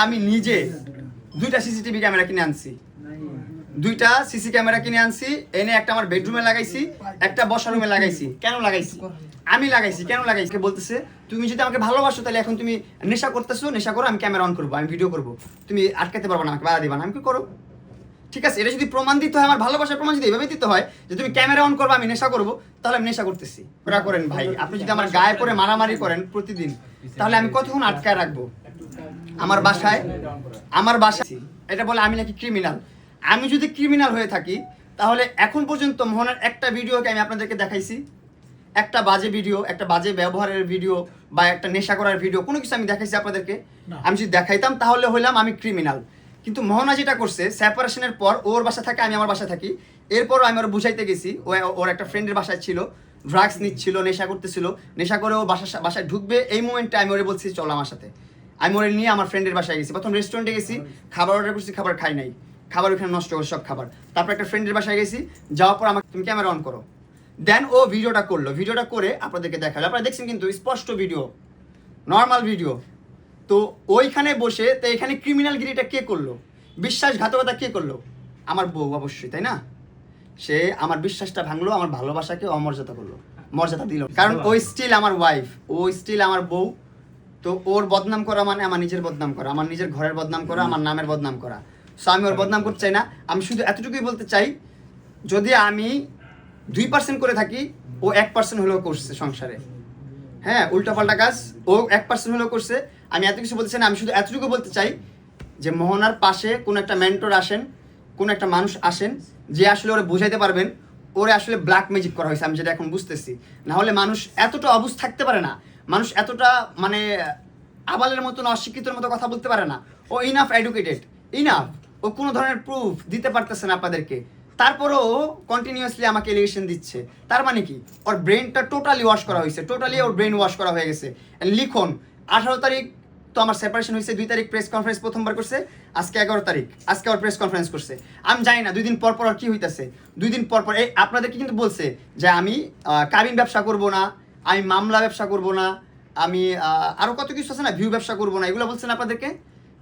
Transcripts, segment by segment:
আমি নিজে 2টা সিসিটিভি ক্যামেরা কিনে আনছি, 2টা সিসি ক্যামেরা কিনে আনছি, এনে একটা আমার বেডরুমে লাগাইছি, একটা বসার রুমে লাগাইছি। কেন লাগাইছি? আমি লাগাইছি। কেন লাগাইছি? বলতেছে তুমি যদি আমাকে ভালোবাসো তাহলে এখন তুমি নেশা করতেছো, নেশা করো, আমি ক্যামেরা অন করবো, আমি ভিডিও করবো, তুমি আটকাতে পারবো না, আমাকে বাধা দিবা না। আমি কি করো? ঠিক আছে, এটা যদি প্রমাণ দিতে হয়, আমার ভালোবাসার প্রমাণ যদি এভাবে দিতে হয় যে তুমি ক্যামেরা অন করবো, আমি নেশা করবো, তাহলে আমি নেশা করতেছি। ওরা করেন ভাই, আপনি যদি আমার গায়ে পরে মারামারি করেন প্রতিদিন, তাহলে আমি কতক্ষণ আটকায় রাখবো? আমার বাসায় এটা বলে আমি নাকি ক্রিমিনাল। আমি যদি ক্রিমিনাল হয়ে থাকি তাহলে এখন পর্যন্ত মোহনার একটা ভিডিওকে আমি আপনাদেরকে দেখাইছি? একটা বাজে ভিডিও, একটা বাজে ব্যবহারের ভিডিও বা একটা নেশা করার ভিডিও, কোনো কিছু আমি দেখাইছি আপনাদেরকে? আমি যদি দেখাইতাম তাহলে হইলাম আমি ক্রিমিনাল। কিন্তু মোহনা যেটা করছে, সেপারেশনের পর ওর বাসা থাকে, আমি আমার বাসায় থাকি, এরপরও আমি ওর বুঝাইতে গেছি, ওর একটা ফ্রেন্ডের বাসায় ছিল, ড্রাগস নিচ্ছিল, নেশা করতেছিল, নেশা করে ও বাসায় ঢুকবে, এই মোমেন্টে আমি ওরে বলছি চল আমার সাথে। আমি ওরে নিয়ে আমার ফ্রেন্ডের বাসায় গেছি। প্রথম রেস্টুরেন্টে গেছি, খাবার অর্ডার করছি, খাবার খাই নাই, খাবার ওখানে নষ্ট করে সব খাবার। তারপর একটা ফ্রেন্ডের বাসায় গেছি, যাওয়ার পর আমাকে তুমি ক্যামেরা অন করো, দেন ও ভিডিওটা করলো, ভিডিওটা করে আপনাদেরকে দেখালো, আপনারা দেখছেন কিন্তু স্পষ্ট ভিডিও, নর্মাল ভিডিও। তো ওইখানে বসে, তো এখানে ক্রিমিনালগিরিটা কে করলো, বিশ্বাসঘাতকতা কে করলো? আমার বউ অবশ্যই, তাই না? সে আমার বিশ্বাসটা ভাঙলো, আমার ভালোবাসাকে অমর্যাদা করলো, মর্যাদা দিল, কারণ ওই স্টিল আমার ওয়াইফ, ও স্টিল আমার বউ। তো ওর বদনাম করা মানে আমার নিজের বদনাম করা, আমার নিজের ঘরের বদনাম করা, আমার নামের বদনাম করা। সো আমি ওর বদনাম করতে চাই না। আমি শুধু এতটুকুই বলতে চাই, যদি আমি 2% করে থাকি, ও 1% হলেও করছে সংসারে। হ্যাঁ, উল্টাপাল্টা কাজ ও 1% হলেও করছে। আমি এত কিছু বলতে চাই না, আমি শুধু এতটুকু বলতে চাই যে মোহনার পাশে কোনো একটা মেন্টর আসেন, কোনো একটা মানুষ আসেন, যে আসলে ওরা বুঝাইতে পারবেন ওরে আসলে ব্ল্যাক ম্যাজিক করা হয়েছে। আমি যেটা এখন বুঝতেছি, না হলে মানুষ এতটা অবুঝ থাকতে পারে না, মানুষ এতটা মানে আবালের মতন অশিক্ষিতর মতো কথা বলতে পারে না। ও ইনাফ এডুকেটেড, ইনাফ, ও কোনো ধরনের প্রুফ দিতে পারতেছে না আপনাদেরকে, তারপরও ও কন্টিনিউয়াসলি আমাকে এলিগেশন দিচ্ছে। তার মানে কি? ওর ব্রেনটা টোটালি ওয়াশ করা হয়েছে, টোটালি ওর ব্রেন ওয়াশ করা হয়ে গেছে। লিখুন, 18 তারিখ তো আমার সেপারেশন হয়েছে, 2 তারিখ প্রেস কনফারেন্স প্রথমবার করছে, আজকে 11 তারিখ, আজকে ওর প্রেস কনফারেন্স করছে। আমি জানি না 2 দিন পর পর আর কি হইতেছে। 2 দিন পর পর এই আপনাদেরকে কিন্তু বলছে যে আমি কাবিন ব্যবসা করব না, আমি মামলা ব্যবসা করব না, আমি আরও কত কিছু আছে না, ভিউ ব্যবসা করব না, এগুলো বলছেন আপনাদেরকে,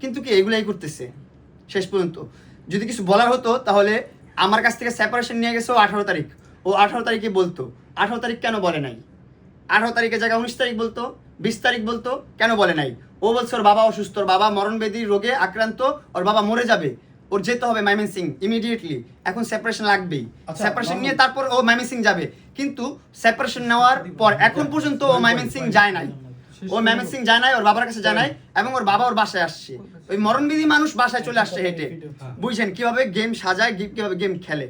কিন্তু কি এগুলাই করতেছে শেষ পর্যন্ত। যদি কিছু বলার হতো তাহলে আমার কাছ থেকে সেপারেশন নিয়ে গেছে ও 18 তারিখ, ও 18 তারিখে বলতো। 18 তারিখ কেন বলে নাই? 18 তারিখের জায়গায় 19 তারিখ বলতো, 20 তারিখ বলতো, কেন বলে নাই? ও বলছে ওর বাবা অসুস্থ, ওর বাবা মরণবেদী রোগে আক্রান্ত, ওর বাবা মরে যাবে, ওর যেতে হবে ময়মনসিং ইমিডিয়েটলি, এখন সেপারেশন লাগবেই। সেপারেশন নিয়ে তারপর ও ময়মনসিং যাবে, কিন্তু সেপারেশন নেওয়ার পর এখন পর্যন্ত ও ময়মনসিং যায় নাই, ও ময়মনসিং যায় নাই, ওর বাবার কাছে যায় নাই, এবং ওর বাবা ওর বাসায় আসছে। ওই মরণবিধি মানুষ বাসায় চলে আসছে হেঁটে। বুঝছেন কিভাবে গেম সাজায়, কিভাবে গেম খেলে।